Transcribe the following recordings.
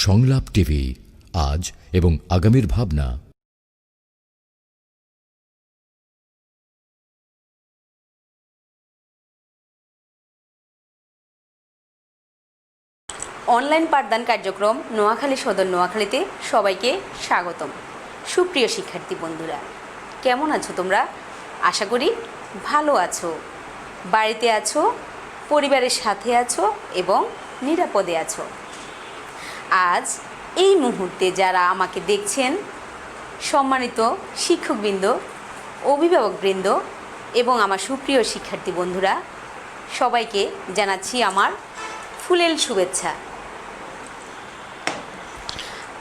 সংলাপ টিভি, আজ এবং আগামীর ভাবনা। অনলাইন পাঠদান কার্যক্রম নোয়াখালী সদর নোয়াখালীতে সবাইকে স্বাগতম। সুপ্রিয় শিক্ষার্থী বন্ধুরা, কেমন আছো তোমরা? আশা করি ভালো আছো, বাড়িতে আছো, পরিবারের সাথে আছো এবং নিরাপদে আছো। আজ এই মুহূর্তে যারা আমাকে দেখছেন, সম্মানিত শিক্ষকবৃন্দ, অভিভাবকবৃন্দ এবং আমার সুপ্রিয় শিক্ষার্থী বন্ধুরা, সবাইকে জানাচ্ছি আমার ফুলেল শুভেচ্ছা।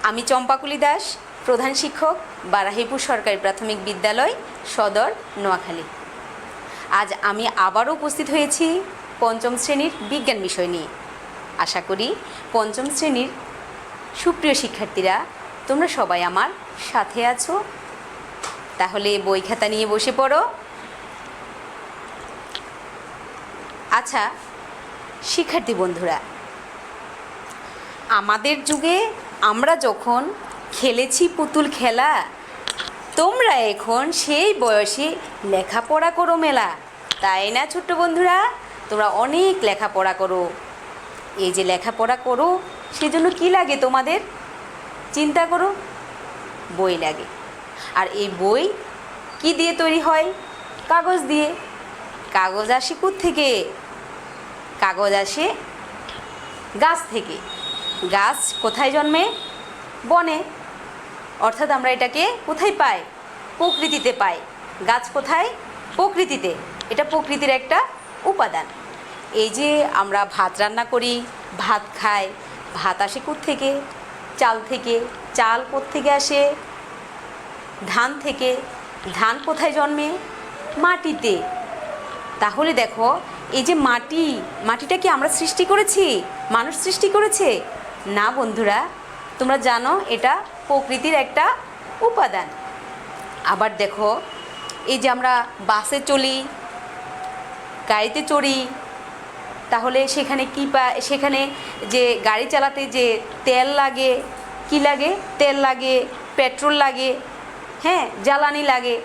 আমি চম্পাকুলি দাস, প্রধান শিক্ষক, বারাহিপুর সরকারি প্রাথমিক বিদ্যালয়, সদর, নোয়াখালী। আজ আমি আবারও উপস্থিত হয়েছি পঞ্চম শ্রেণীর বিজ্ঞান বিষয় নিয়ে। আশা করি পঞ্চম শ্রেণীর সুপ্রিয় শিক্ষার্থীরা তোমরা সবাই আমার সাথে আছো। তাহলে বই খাতা নিয়ে বসে পড়ো। আচ্ছা শিক্ষার্থী বন্ধুরা, আমাদের যুগে আমরা যখন খেলেছি পুতুল খেলা, তোমরা এখন সেই বয়সে লেখাপড়া করো মেলা, তাই না ছোট্ট বন্ধুরা? তোমরা অনেক লেখাপড়া করো। এই যে লেখাপড়া করো, সেজন্য কি লাগে তোমাদের? চিন্তা করো, বই লাগে। আর এই বই কি দিয়ে তৈরি হয়? কাগজ দিয়ে। কাগজ আসে থেকে? কাগজ আসে গাছ থেকে। গাছ কোথায় জন্মে? বনে। অর্থাৎ আমরা এটাকে কোথায় পাই? প্রকৃতিতে পাই। গাছ কোথায়? প্রকৃতিতে। এটা প্রকৃতির একটা উপাদান। এই যে আমরা ভাত রান্না করি, ভাত খাই, ভাত আসে থেকে? চাল থেকে। চাল থেকে আসে? ধান থেকে। ধান কোথায় জন্মে? মাটিতে। তাহলে দেখো, এই যে মাটিটা কি আমরা সৃষ্টি করেছি? মানুষ সৃষ্টি করেছে? না বন্ধুরা, তোমরা জানো এটা প্রকৃতির একটা উপাদান। আবার দেখো, এই যে আমরা বাসে চলি, গাড়িতে চড়ি, তাহলে সেখানে সেখানে যে গাড়ি চালাতে যে তেল লাগে, কি লাগে? তেল লাগে, পেট্রোল লাগে, হ্যাঁ, জ্বালানি লাগে।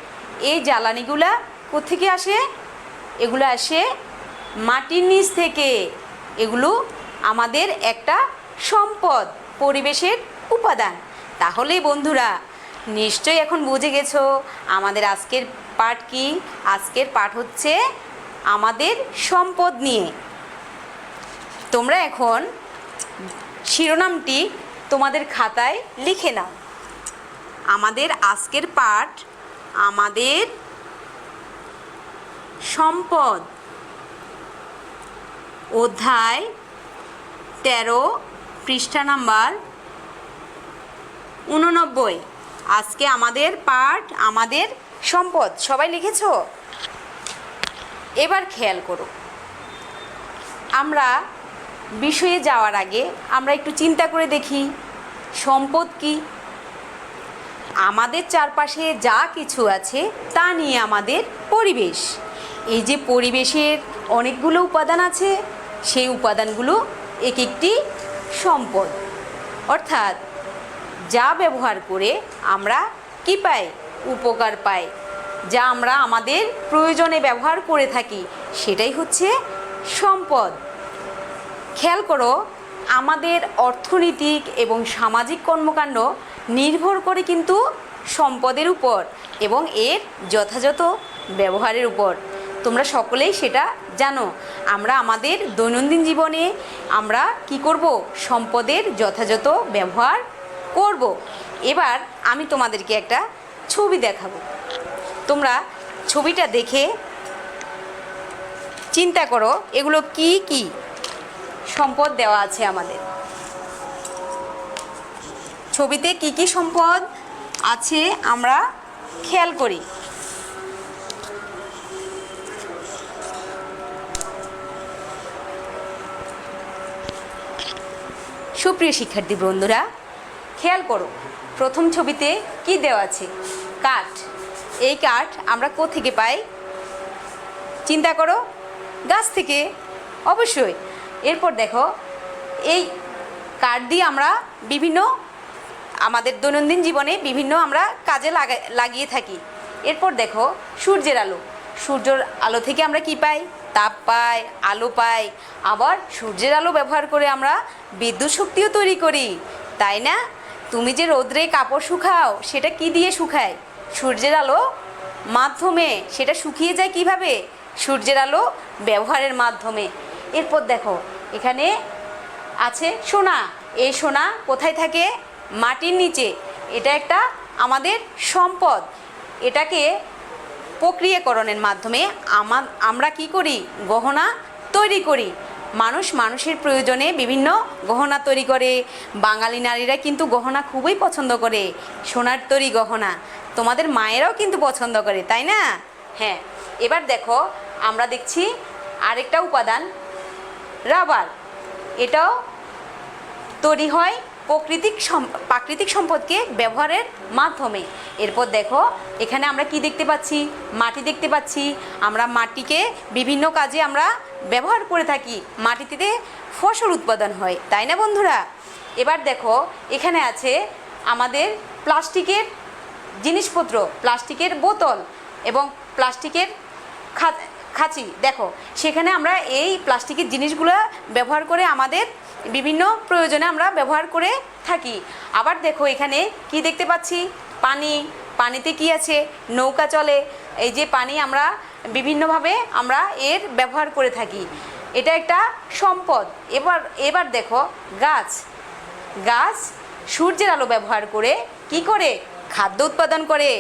এই জ্বালানিগুলা কোত্থেকে আসে? এগুলো আসে মাটির নিচ থেকে। এগুলো আমাদের একটা সম্পদ, পরিবেশের উপাদান। তাহলে বন্ধুরা নিশ্চয়ই এখন বুঝে গেছো আমাদের আজকের পাঠ কি? আজকের পাঠ হচ্ছে আমাদের সম্পদ নিয়ে। তোমরা এখন শিরোনামটি তোমাদের খাতায় লিখে নাও। আমাদের আজকের পাঠ আমাদের সম্পদ, অধ্যায় 13, পৃষ্ঠা নাম্বার 89। আজকে আমাদের পাঠ আমাদের সম্পদ। সবাই লিখেছো? এবার খেয়াল করো, আমরা বিষয়ে যাওয়ার আগে আমরা একটু চিন্তা করে দেখি সম্পদ কি। আমাদের চারপাশে যা কিছু আছে তা নিয়ে আমাদের পরিবেশ। এই যে পরিবেশের অনেকগুলো উপাদান আছে, সেই উপাদানগুলো এক একটি সম্পদ। অর্থাৎ যা ব্যবহার করে আমরা কি পাই? উপকার পাই। যা আমরা আমাদের প্রয়োজনে ব্যবহার করে থাকি, সেটাই হচ্ছে সম্পদ। খেয়াল করো, আমাদের অর্থনৈতিক এবং সামাজিক কর্মকাণ্ড নির্ভর করে কিন্তু সম্পদের উপর এবং এর যথাযথ ব্যবহারের উপর। তোমরা সকলেই সেটা জানো। আমরা আমাদের দৈনন্দিন জীবনে আমরা কি করব? সম্পদের যথাযথ ব্যবহার করব। এবার আমি তোমাদেরকে একটা ছবি দেখাবো। তোমরা ছবিটা দেখে চিন্তা করো এগুলো কি কি সম্পদ দেওয়া আছে আমাদের। ছবিতে কি কি সম্পদ আছে আমরা খেয়াল করি। সুপ্রিয় শিক্ষার্থী বন্ধুরা, খেয়াল করো, প্রথম ছবিতে কি দেওয়া আছে? কাঠ। এই কাঠ আমরা কোত্থেকে পাই? চিন্তা করো, গাছ থেকে, অবশ্যই। এরপর দেখো, এই কাঠ দিয়ে আমরা বিভিন্ন আমাদের দৈনন্দিন জীবনে বিভিন্ন আমরা কাজে লাগিয়ে থাকি। এরপর দেখো সূর্যের আলো। সূর্যের আলো থেকে আমরা কি পাই? তাপ পাই, আলো পাই। আবার সূর্যের আলো ব্যবহার করে আমরা বিদ্যুৎ শক্তিও তৈরি করি, তাই না? তুমি যে রোদ্রে কাপড় শুকাও, সেটা কি দিয়ে শুকায়? সূর্যের আলো মাধ্যমে। সেটা শুকিয়ে যায় কিভাবে? সূর্যের আলো ব্যবহারের মাধ্যমে। এরপর দেখো এখানে আছে সোনা। এই সোনা কোথায় থাকে? মাটির নিচে। এটা একটা আমাদের সম্পদ। এটাকে প্রক্রিয়াকরণের মাধ্যমে আমরা কি করি? গহনা তৈরি করি। মানুষের প্রয়োজনে বিভিন্ন গহনা তৈরি করে। বাঙালি নারীরা কিন্তু গহনা খুবই পছন্দ করে, সোনার তৈরি গহনা। তোমাদের মায়েরাও কিন্তু পছন্দ করে, তাই না? হ্যাঁ, এবার দেখো আমরা দেখছি আরেকটা উপাদান, রাবার। এটাও তৈরি হয় প্রাকৃতিক সম্পদকে ব্যবহারের মাধ্যমে। এরপর দেখো এখানে আমরা কি দেখতে পাচ্ছি? মাটি দেখতে পাচ্ছি। আমরা মাটিকে বিভিন্ন কাজে আমরা ব্যবহার করে থাকি। মাটিতে ফসল উৎপাদন হয়, তাই না বন্ধুরা? এবার দেখো এখানে আছে আমাদের প্লাস্টিকের জিনিসপত্র, প্লাস্টিকের বোতল এবং প্লাস্টিকের খাঁচি। দেখো সেখানে আমরা এই প্লাস্টিকের জিনিসগুলো ব্যবহার করে আমাদের বিভিন্ন প্রয়োজনে আমরা ব্যবহার করে থাকি। আবার দেখো এখানে কি দেখতে পাচ্ছি? পানি। পানিতে কি আছে? নৌকা চলে। এই যে পানি আমরা বিভিন্নভাবে আমরা এর ব্যবহার করে থাকি। এটা একটা সম্পদ। এবার দেখো গাছ। গাছ সূর্যের আলো ব্যবহার করে কি করে? খাদ্য উৎপাদন করে।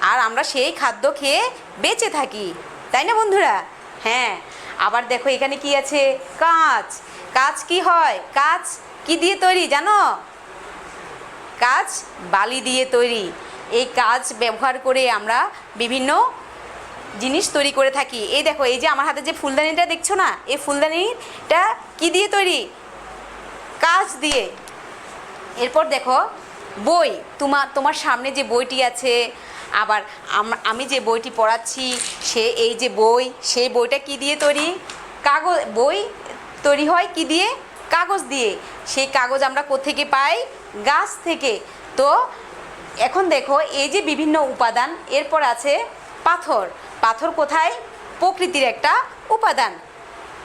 আর আমরা সেই খাদ্য খেয়ে বেঁচে থাকি, তাই না বন্ধুরা? হ্যাঁ, আবার দেখো এখানে কি আছে? কাঁচ। কাঁচ কি হয়? কাঁচ কি দিয়ে তৈরি জানো? কাঁচ বালি দিয়ে তৈরি। এই কাঁচ ব্যবহার করে আমরা বিভিন্ন জিনিস তৈরি করে থাকি। এই দেখো এই যে আমার হাতে যে ফুলদানিটা দেখছো না, এই ফুলদানিটা কি দিয়ে তৈরি? কাঁচ দিয়ে। এরপর দেখো বই। তোমার সামনে যে বইটি আছে, আবার আমি যে বইটি পড়াচ্ছি এই যে বই, সেই বইটা কি দিয়ে তৈরি? কাগজ। বই তৈরি হয় কি দিয়ে? কাগজ দিয়ে। সেই কাগজ আমরা কোত্থেকে পাই? গাছ থেকে। তো এখন দেখো এই যে বিভিন্ন উপাদান। এরপর আছে পাথর। পাথর কোথায়? প্রকৃতির একটা উপাদান,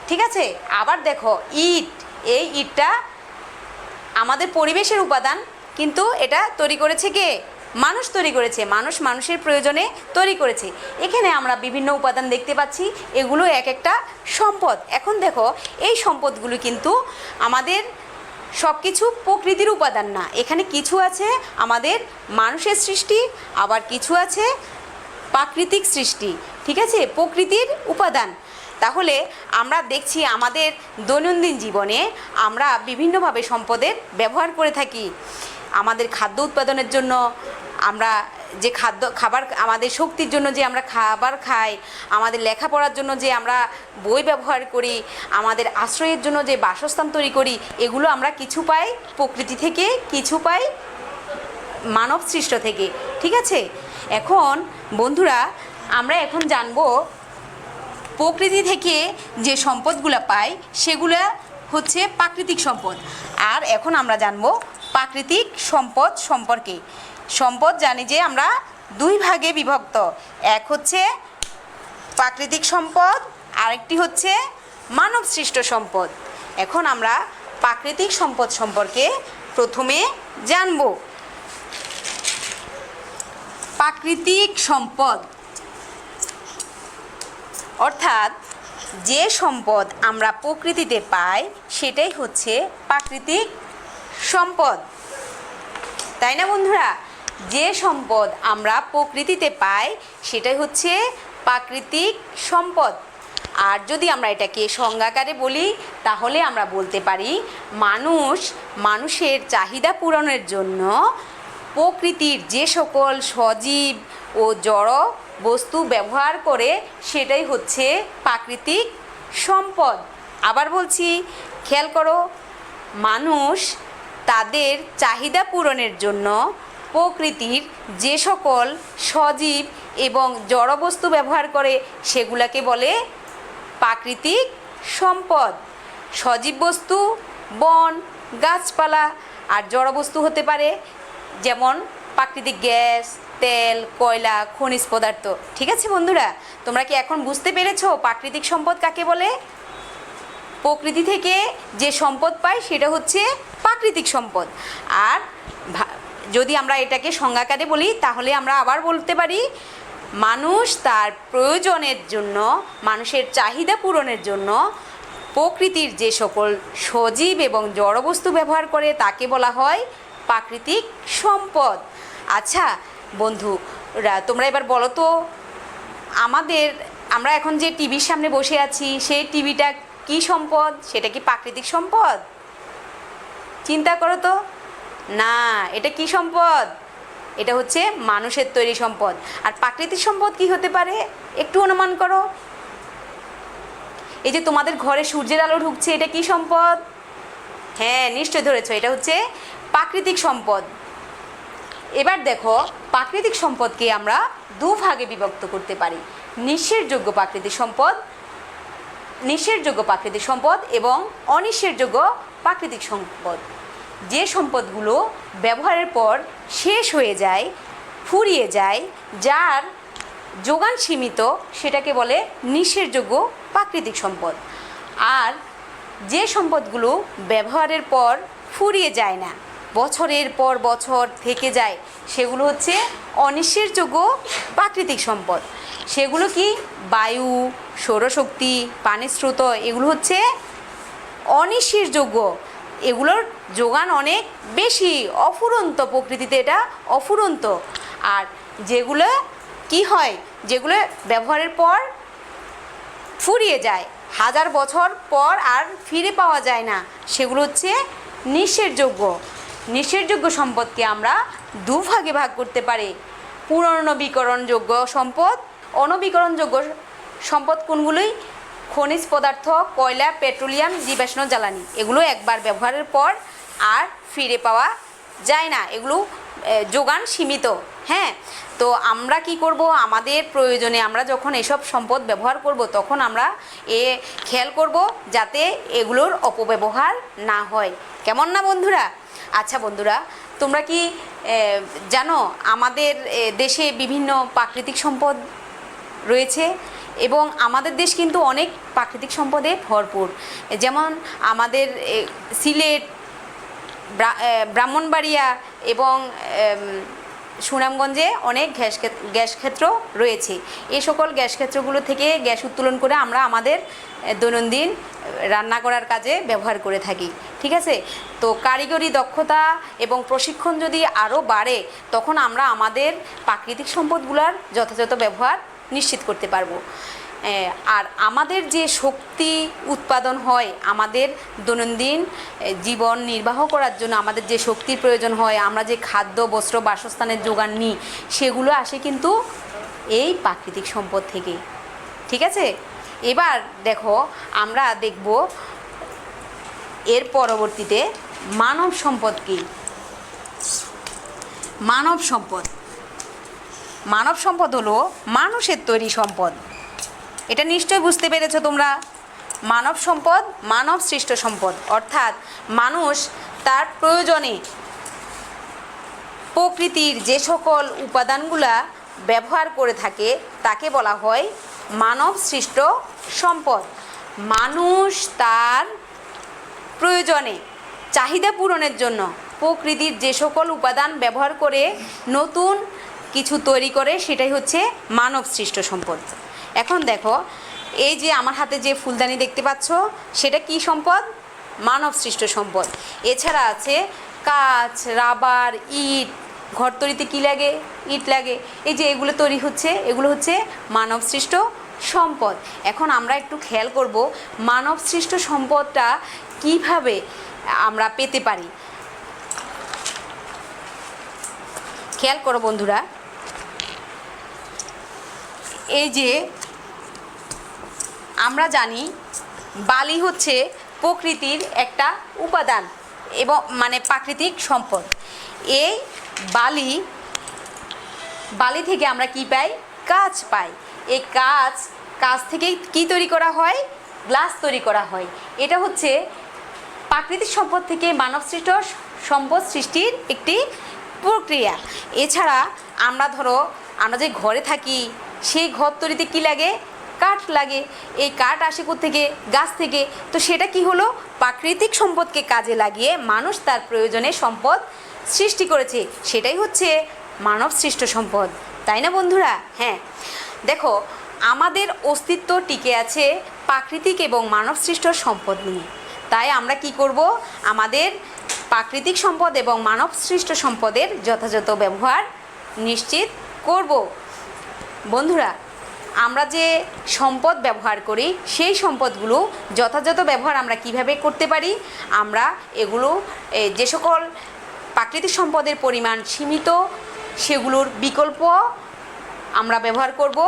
ঠিক আছে? আবার দেখো ইট। এই ইটটা আমাদের পরিবেশের উপাদান, কিন্তু এটা তৈরি করেছে কে? মানুষ তৈরি করেছে। মানুষের প্রয়োজনে তৈরি করেছে। এখানে আমরা বিভিন্ন উপাদান দেখতে পাচ্ছি, এগুলো এক একটা সম্পদ। এখন দেখো এই সম্পদগুলো কিন্তু আমাদের সব কিছু প্রকৃতির উপাদান না। এখানে কিছু আছে আমাদের মানুষের সৃষ্টি, আবার কিছু আছে প্রাকৃতিক সৃষ্টি, ঠিক আছে? প্রকৃতির উপাদান। তাহলে আমরা দেখছি আমাদের দৈনন্দিন জীবনে আমরা বিভিন্নভাবে সম্পদের ব্যবহার করে থাকি। আমাদের খাদ্য উৎপাদনের জন্য আমরা যে খাবার, আমাদের শক্তির জন্য যে আমরা খাবার খাই, আমাদের লেখাপড়ার জন্য যে আমরা বই ব্যবহার করি, আমাদের আশ্রয়ের জন্য যে বাসস্থান তৈরি করি, এগুলো আমরা কিছু পাই প্রকৃতি থেকে, কিছু পাই মানব সৃষ্ট থেকে, ঠিক আছে? এখন বন্ধুরা আমরা এখন জানবো প্রকৃতি থেকে যে সম্পদগুলো পাই সেগুলো হচ্ছে প্রাকৃতিক সম্পদ। আর এখন আমরা জানবো প্রাকৃতিক সম্পদ সম্পর্কে। সম্পদ জানি যে আমরা দুই ভাগে বিভক্ত। এক হচ্ছে প্রাকৃতিক সম্পদ, আরেকটি হচ্ছে মানব সৃষ্ট সম্পদ। এখন আমরা প্রাকৃতিক সম্পদ সম্পর্কে প্রথমে জানব। প্রাকৃতিক সম্পদ অর্থাৎ যে সম্পদ আমরা প্রকৃতিতে পাই সেটাই হচ্ছে প্রাকৃতিক সম্পদ, তাই না বন্ধুরা? যে সম্পদ আমরা প্রকৃতিতে পাই সেটাই হচ্ছে প্রাকৃতিক সম্পদ। আর যদি আমরা এটাকে সংজ্ঞাকারে বলি তাহলে আমরা বলতে পারি মানুষের চাহিদা পূরণের জন্য প্রকৃতির যে সকল সজীব ও জড় বস্তু ব্যবহার করে সেটাই হচ্ছে প্রাকৃতিক সম্পদ। আবার বলছি, খেয়াল করো, মানুষ তাদের চাহিদা পূরণের জন্য প্রকৃতির যে সকল সজীব এবং জড় বস্তু ব্যবহার করে সেগুলোকে বলে প্রাকৃতিক সম্পদ। সজীব বস্তু বন, গাছপালা। আর জড়বস্তু হতে পারে যেমন প্রাকৃতিক গ্যাস, তেল, কয়লা, খনিজ পদার্থ। ঠিক আছে বন্ধুরা, তোমরা কি এখন বুঝতে পেরেছো প্রাকৃতিক সম্পদ কাকে বলে? প্রকৃতি থেকে যে সম্পদ পাই সেটা হচ্ছে প্রাকৃতিক সম্পদ। আর যদি আমরা এটাকে সংজ্ঞাকারে বলি তাহলে আমরা আবার বলতে পারি, মানুষ তার প্রয়োজনের জন্য, মানুষের চাহিদা পূরণের জন্য প্রকৃতির যে সকল সজীব এবং জড়বস্তু ব্যবহার করে তাকে বলা হয় প্রাকৃতিক সম্পদ। আচ্ছা বন্ধুরা, তোমরা এবার বলো তো, আমরা এখন যে টিভির সামনে বসে আছি সেই টিভিটা কি সম্পদ? সেটা কি প্রাকৃতিক সম্পদ? চিন্তা করো তো। না, এটা কি সম্পদ? এটা হচ্ছে মানুষের তৈরি সম্পদ। আর প্রাকৃতিক সম্পদ কি হতে পারে একটু অনুমান করো। এই যে তোমাদের ঘরে সূর্যের আলো ঢুকছে, এটা কি সম্পদ? হ্যাঁ, নিশ্চয় ধরেছো, এটা হচ্ছে প্রাকৃতিক সম্পদ। এবার দেখো, প্রাকৃতিক সম্পদকে আমরা দুভাগে বিভক্ত করতে পারি, নিঃশেষযোগ্য প্রাকৃতিক সম্পদ, নিঃশেষযোগ্য প্রাকৃতিক সম্পদ এবং অনিঃশেষযোগ্য প্রাকৃতিক সম্পদ। যে সম্পদগুলো ব্যবহারের পর শেষ হয়ে যায়, ফুরিয়ে যায়, যার যোগান সীমিত, সেটাকে বলে নিঃশেষযোগ্য প্রাকৃতিক সম্পদ। আর যে সম্পদগুলো ব্যবহারের পর ফুরিয়ে যায় না, বছরের পর বছর থেকে যায়, সেগুলো হচ্ছে অনিঃশেষযোগ্য প্রাকৃতিক সম্পদ। সেগুলো কি? বায়ু, সৌরশক্তি, পানির স্রোত, এগুলো হচ্ছে অনিঃশেষযোগ্য। এগুলোর যোগান অনেক বেশি, অফুরন্ত, প্রকৃতিতে এটা অফুরন্ত। আর যেগুলো কি হয়, যেগুলো ব্যবহারের পর ফুরিয়ে যায়, হাজার বছর পর আর ফিরে পাওয়া যায় না, সেগুলো হচ্ছে নিঃশেষযোগ্য। নিঃশেষযোগ্য সম্পদকে আমরা দুভাগে ভাগ করতে পারি, পুনর্নবীকরণযোগ্য সম্পদ, অনবীকরণযোগ্য সম্পদ। কোনগুলোই? খনিজ পদার্থ, কয়লা, পেট্রোলিয়াম, জীবাশ্ম জ্বালানি। এগুলো একবার ব্যবহারের পর আর ফিরে পাওয়া যায় না, এগুলো যোগান সীমিত। হ্যাঁ, তো আমরা কি করব, আমাদের প্রয়োজনে আমরা যখন এসব সম্পদ ব্যবহার করব তখন আমরা খেয়াল করব যাতে এগুলোর অপব্যবহার না হয়। কেমন না বন্ধুরা? আচ্ছা বন্ধুরা, তোমরা কি জানো আমাদের দেশে বিভিন্ন প্রাকৃতিক সম্পদ রয়েছে এবং আমাদের দেশ কিন্তু অনেক প্রাকৃতিক সম্পদে ভরপুর। যেমন আমাদের সিলেট, ব্রাহ্মণবাড়িয়া এবং সুনামগঞ্জে অনেক গ্যাস ক্ষেত্র রয়েছে। এই সকল গ্যাস ক্ষেত্রগুলো থেকে গ্যাস উত্তোলন করে আমরা আমাদের দৈনন্দিন রান্না করার কাজে ব্যবহার করে থাকি। ঠিক আছে, তো কারিগরি দক্ষতা এবং প্রশিক্ষণ যদি আরও বাড়ে তখন আমরা আমাদের প্রাকৃতিক সম্পদগুলোর যথাযথ ব্যবহার নিশ্চিত করতে পারবো। আর আমাদের যে শক্তি উৎপাদন হয়, আমাদের দৈনন্দিন জীবন নির্বাহ করার জন্য আমাদের যে শক্তির প্রয়োজন হয়, আমরা যে খাদ্য, বস্ত্র, বাসস্থানের যোগান নিই, সেগুলো আসে কিন্তু এই প্রাকৃতিক সম্পদ থেকে। ঠিক আছে, এবার দেখো, আমরা দেখব এর পরবর্তীতে মানব সম্পদ কী। মানব সম্পদ, মানব সম্পদ হলো মানুষের তৈরি সম্পদ। এটা নিশ্চয় বুঝতে পেরেছো তোমরা। মানব সম্পদ মানব সৃষ্ট সম্পদ, অর্থাৎ মানুষ তার প্রয়োজনে প্রকৃতির যে সকল উপাদানগুলা ব্যবহার করে থাকে তাকে বলা হয় মানব সৃষ্ট সম্পদ। মানুষ তার প্রয়োজনে চাহিদা পূরণের জন্য প্রকৃতির যে সকল উপাদান ব্যবহার করে নতুন কিছু তৈরি করে, সেটাই হচ্ছে মানব সৃষ্ট সম্পদ। এখন দেখো, এই যে আমার হাতে যে ফুলদানি দেখতে পাচ্ছ, সেটা কি সম্পদ? মানব সৃষ্ট সম্পদ। এছাড়া আছে কাঁচ, রাবার, ইট। ঘর তৈরিতে কী লাগে? ইট লাগে। এই যে এগুলো তৈরি হচ্ছে, এগুলো হচ্ছে মানব সৃষ্ট সম্পদ। এখন আমরা একটু খেয়াল করব মানব সৃষ্ট সম্পদটা কিভাবে আমরা পেতে পারি। খেয়াল করো বন্ধুরা, এই যে আমরা জানি বালি হচ্ছে প্রকৃতির একটা উপাদান এবং মানে প্রাকৃতিক সম্পদ। এই বালি থেকে আমরা কি পাই? কাঁচ পাই। এই কাঁচ থেকে কি তৈরি করা হয়? গ্লাস তৈরি করা হয়। এটা হচ্ছে প্রাকৃতিক সম্পদ থেকে মানবসৃষ্ট সম্পদ সৃষ্টির একটি প্রক্রিয়া। এছাড়া আমরা আমরা যে ঘরে থাকি সেই ঘর তৈরিতে কী লাগে? কাঠ লাগে। এই কাঠ আসে থেকে গাছ থেকে। তো সেটা কি হলো? প্রাকৃতিক সম্পদকে কাজে লাগিয়ে মানুষ তার প্রয়োজনে সম্পদ সৃষ্টি করেছে, সেটাই হচ্ছে মানব সৃষ্ট সম্পদ, তাই না বন্ধুরা? হ্যাঁ, দেখো আমাদের অস্তিত্ব টিকে আছে প্রাকৃতিক এবং মানব সৃষ্ট সম্পদ নিয়ে। তাই আমরা কি করব? আমাদের প্রাকৃতিক সম্পদ এবং মানব সৃষ্ট সম্পদের যথাযথ ব্যবহার নিশ্চিত করব। বন্ধুরা, আমরা যে সম্পদ ব্যবহার করি সেই সম্পদগুলো যথাযথ ব্যবহার আমরা কিভাবে করতে পারি? আমরা এগুলো যে সকল প্রাকৃতিক সম্পদের পরিমাণ সীমিত সেগুলোর বিকল্প আমরা ব্যবহার করব।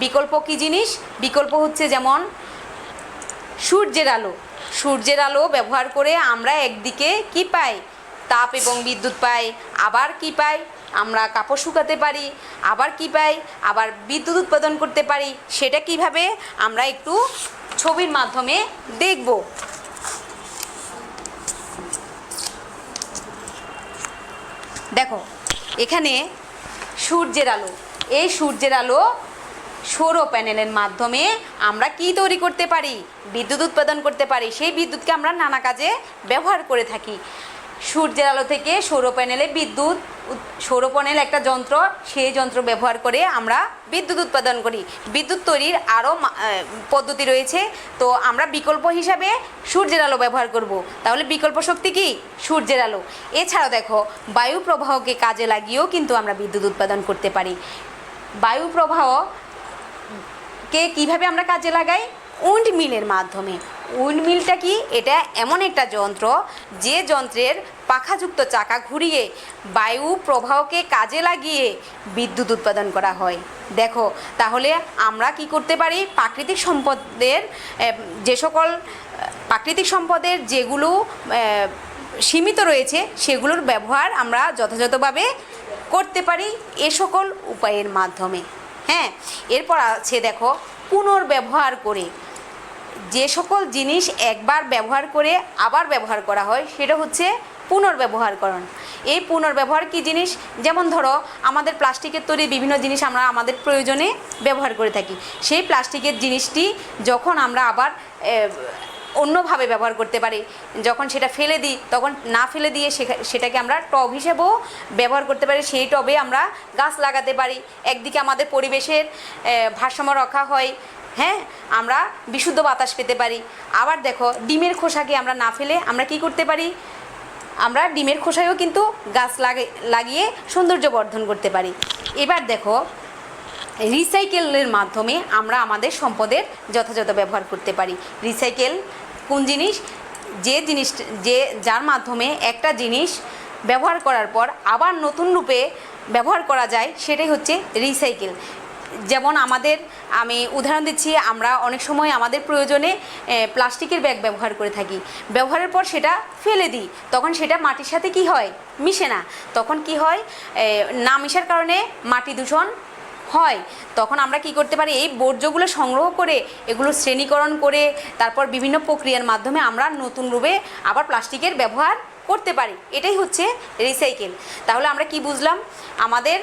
বিকল্প কী জিনিস? বিকল্প হচ্ছে যেমন সূর্যের আলো ব্যবহার করে আমরা একদিকে কি পাই? তাপ এবং বিদ্যুৎ পাই। আবার কি পাই? আমরা কাপড় শুকাতে পারি। আবার কি পাই? আবার বিদ্যুৎ উৎপাদন করতে পারি। সেটা কিভাবে আমরা একটু ছবির মাধ্যমে দেখব। দেখো এখানে সূর্যের আলো, এই সূর্যের আলো সৌর প্যানেলের মাধ্যমে আমরা কি তৈরি করতে পারি? বিদ্যুৎ উৎপাদন করতে পারি। সেই বিদ্যুৎকে আমরা নানা কাজে ব্যবহার করে থাকি। সূর্যের আলো থেকে সৌর প্যানেলে সৌর প্যানেল একটা যন্ত্র, সেই যন্ত্র ব্যবহার করে আমরা বিদ্যুৎ উৎপাদন করি। বিদ্যুৎ তৈরির আরও পদ্ধতি রয়েছে, তো আমরা বিকল্প হিসাবে সূর্যের আলো ব্যবহার করব। তাহলে বিকল্প শক্তি কি? সূর্যের আলো। এছাড়াও দেখো বায়ু প্রবাহকে কাজে লাগিয়েও কিন্তু আমরা বিদ্যুৎ উৎপাদন করতে পারি। বায়ু প্রবাহকে কীভাবে আমরা কাজে লাগাই? উইন্ড মিলের মাধ্যমে। উইন্ড মিলটা কি? এটা এমন একটা যন্ত্র যে যন্ত্রের পাখাযুক্ত চাকা ঘুরিয়ে বায়ু প্রবাহকে কাজে লাগিয়ে বিদ্যুৎ উৎপাদন করা হয়। দেখো তাহলে আমরা কি করতে পারি? প্রাকৃতিক সম্পদের যেগুলো সীমিত রয়েছে সেগুলোর ব্যবহার আমরা যথাযথভাবে করতে পারি এ সকল উপায়ের মাধ্যমে। হ্যাঁ, এরপর আছে দেখো পুনর্ব্যবহার করে। যে সকল জিনিস একবার ব্যবহার করে আবার ব্যবহার করা হয় সেটা হচ্ছে পুনর্ব্যবহারকরণ। এই পুনর্ব্যবহার কি জিনিস? যেমন ধরো আমাদের প্লাস্টিকের তৈরি বিভিন্ন জিনিস আমরা আমাদের প্রয়োজনে ব্যবহার করে থাকি। সেই প্লাস্টিকের জিনিসটি যখন আমরা আবার অন্যভাবে ব্যবহার করতে পারি, যখন সেটা ফেলে দিই তখন না ফেলে দিয়ে সেটাকে আমরা টব হিসেবেও ব্যবহার করতে পারি। সেই টবে আমরা গাছ লাগাতে পারি। একদিকে আমাদের পরিবেশের ভারসাম্য রক্ষা হয়, হ্যাঁ, আমরা বিশুদ্ধ বাতাস পেতে পারি। আবার দেখো ডিমের খোসাকে আমরা না ফেলে আমরা কি করতে পারি? আমরা ডিমের খোসায়ও কিন্তু গাছ লাগিয়ে সৌন্দর্য বর্ধন করতে পারি। এবার দেখো রিসাইকেলের মাধ্যমে আমরা আমাদের সম্পদের যথাযথ ব্যবহার করতে পারি। রিসাইকেল কোন জিনিস? যার মাধ্যমে একটা জিনিস ব্যবহার করার পর আবার নতুন রূপে ব্যবহার করা যায়, সেটাই হচ্ছে রিসাইকেল। যেমন আমি উদাহরণ দিচ্ছি, আমরা অনেক সময় আমাদের প্রয়োজনে প্লাস্টিকের ব্যাগ ব্যবহার করে থাকি। ব্যবহারের পর সেটা ফেলে দিই, তখন সেটা মাটির সাথে কি হয়? মিশে না। তখন কি হয়? না মিশার কারণে মাটি দূষণ হয়। তখন আমরা কি করতে পারি? এই বর্জ্যগুলো সংগ্রহ করে এগুলো শ্রেণীকরণ করে তারপর বিভিন্ন প্রক্রিয়ার মাধ্যমে আমরা নতুন রূপে আবার প্লাস্টিকের ব্যবহার করতে পারি। এটাই হচ্ছে রিসাইকেল। তাহলে আমরা কি বুঝলাম? আমাদের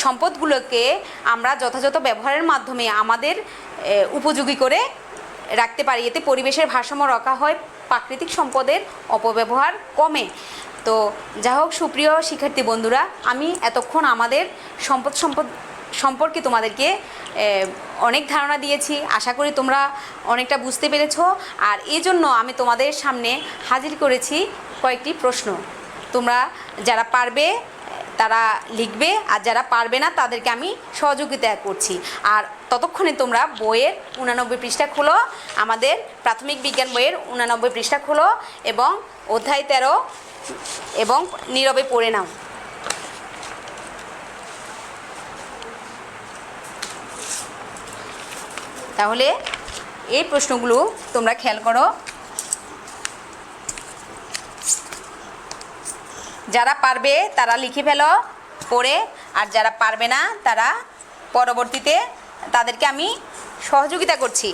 সম্পদগুলোকে আমরা যথাযথ ব্যবহারের মাধ্যমে আমাদের উপযোগী করে রাখতে পারি। এতে পরিবেশের ভারসাম্য রক্ষা হয়, প্রাকৃতিক সম্পদের অপব্যবহার কমে। তো যা হোক সুপ্রিয় শিক্ষার্থী বন্ধুরা, আমি এতক্ষণ আমাদের সম্পদ সম্পর্কে তোমাদেরকে অনেক ধারণা দিয়েছি। আশা করি তোমরা অনেকটা বুঝতে পেরেছো। আর এই জন্য আমি তোমাদের সামনে হাজির করেছি কয়েকটি প্রশ্ন। তোমরা যারা পারবে তারা লিখবে, আর যারা পারবে না তাদেরকে আমি সহযোগিতা করছি। আর ততক্ষণে তোমরা বইয়ের 89 পৃষ্ঠা খোলো, আমাদের প্রাথমিক বিজ্ঞান বইয়ের 89 পৃষ্ঠা খোলো এবং অধ্যায় 13 এবং নীরবে পড়ে নাও। তাহলে এই প্রশ্নগুলো তোমরা খেয়াল করো। যারা পারবে তারা লিখে ফেলো পড়ে, আর যারা পারবে না তারা পরবর্তীতে তাদেরকে আমি সহযোগিতা করছি।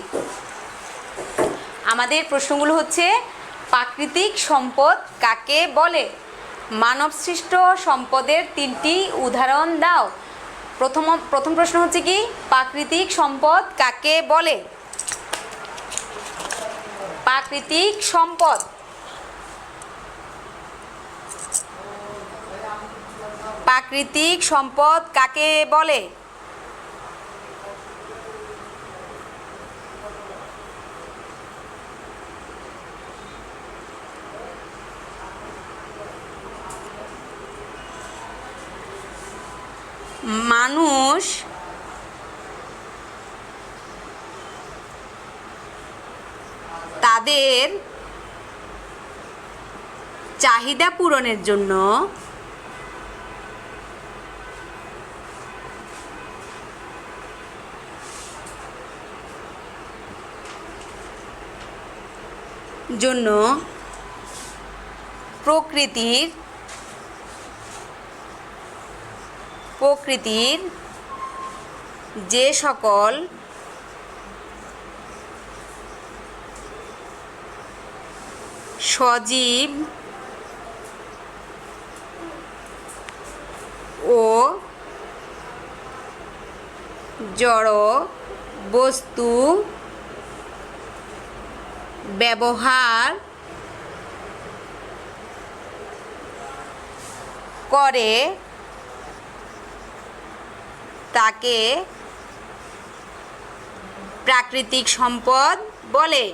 আমাদের প্রশ্নগুলো হচ্ছে প্রাকৃতিক সম্পদ কাকে বলে? মানবসৃষ্ট সম্পদের 3টি উদাহরণ দাও। প্রথম প্রশ্ন হচ্ছে কি, প্রাকৃতিক সম্পদ কাকে বলে? প্রাকৃতিক সম্পদ। প্রাকৃতিক সম্পদ কাকে বলে? মানুষ তাদের চাহিদা পূরণের জন্য প্রকৃতির যে সকল সজীব ও জড় বস্তু ব্যবহার করে তাকে প্রাকৃতিক সম্পদ বলে।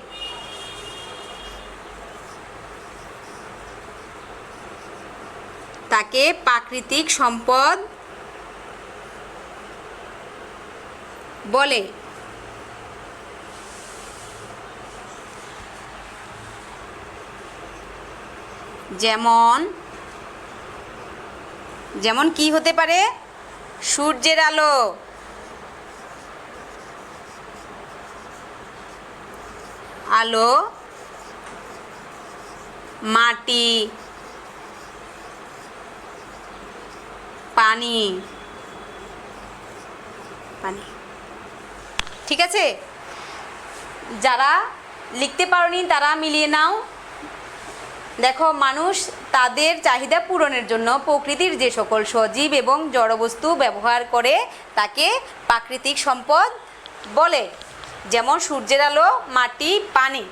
তাকে প্রাকৃতিক সম্পদ বলে। যেমন কি হতে পারে? সূর্যের আলো, মাটি, পানি। ঠিক আছে, যারা লিখতে পারোনি তারা মিলিয়ে নাও। দেখো, মানুষ তাদের চাহিদা পূরণের জন্য প্রকৃতির যে সকল সজীব এবং জড়বস্তু ব্যবহার করে তাকে প্রাকৃতিক সম্পদ বলে। যেমন সূর্যের আলো, মাটি, পানি।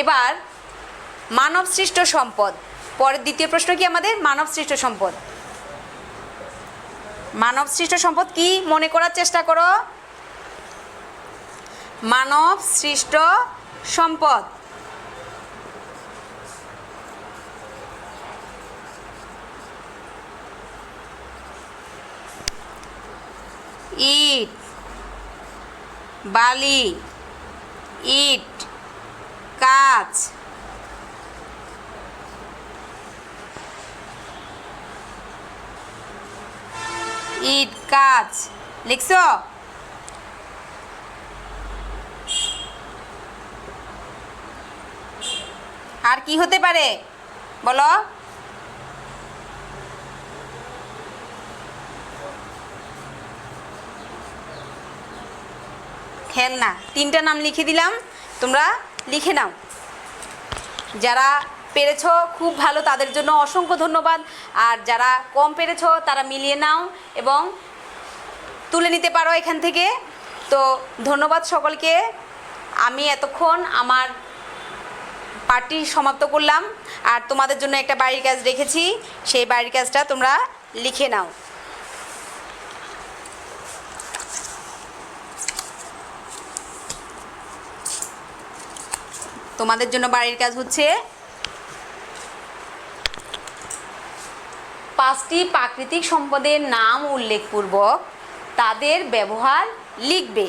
এবার মানবসৃষ্ট সম্পদ। পরের দ্বিতীয় প্রশ্ন কি আমাদের? মানবসৃষ্ট সম্পদ। মানবসৃষ্ট সম্পদ কি মনে করার চেষ্টা করো। মানবসৃষ্ট সম্পদ ইট, বালি, ইট, কাঁচ, লিখছো? আর কি হতে পারে বলো? খেলনা। 3টা নাম লিখে দিলাম, তোমরা লিখে নাও। যারা পেরেছো খুব ভালো, তাদের জন্য অসংখ্য ধন্যবাদ। আর যারা কম পেরেছো তারা মিলিয়ে নাও এবং তুলে নিতে পারো এখান থেকে। তো ধন্যবাদ সকলকে। আমি এতক্ষণ আমার পার্টি সমাপ্ত করলাম। আর তোমাদের জন্য একটা বাড়ির কাজ রেখেছি, সেই বাড়ির কাজটা তোমরা লিখে নাও। তোমাদের জন্য বাড়ির কাজ হচ্ছে 5টি প্রাকৃতিক সম্পদের নাম উল্লেখপূর্বক তাদের ব্যবহার লিখবে।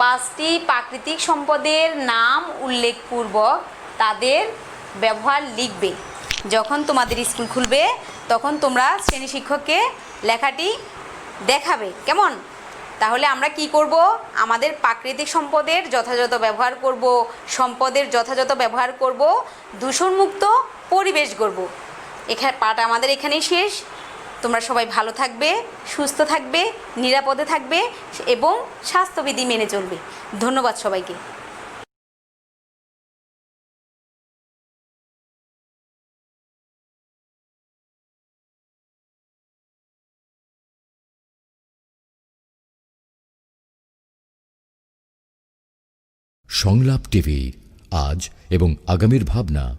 5টি প্রাকৃতিক সম্পদের নাম উল্লেখপূর্বক তাদের ব্যবহার লিখবে। যখন তোমাদের স্কুল খুলবে তখন তোমরা শ্রেণী শিক্ষককে লেখাটি দেখাবে, কেমন? তাহলে আমরা কি করব? আমাদের প্রাকৃতিক সম্পদের যথাযথ ব্যবহার করব, সম্পদের যথাযথ ব্যবহার করব, দূষণমুক্ত পরিবেশ গড়ব। পাঠ আমাদের এখানেই শেষ। তোমরা সবাই ভালো থাকবে, সুস্থ থাকবে, নিরাপদে থাকবে এবং স্বাস্থ্যবিধি মেনে চলবে। ধন্যবাদ সবাইকে। সংলাপ টিভি, আজ এবং আগামীর ভাবনা।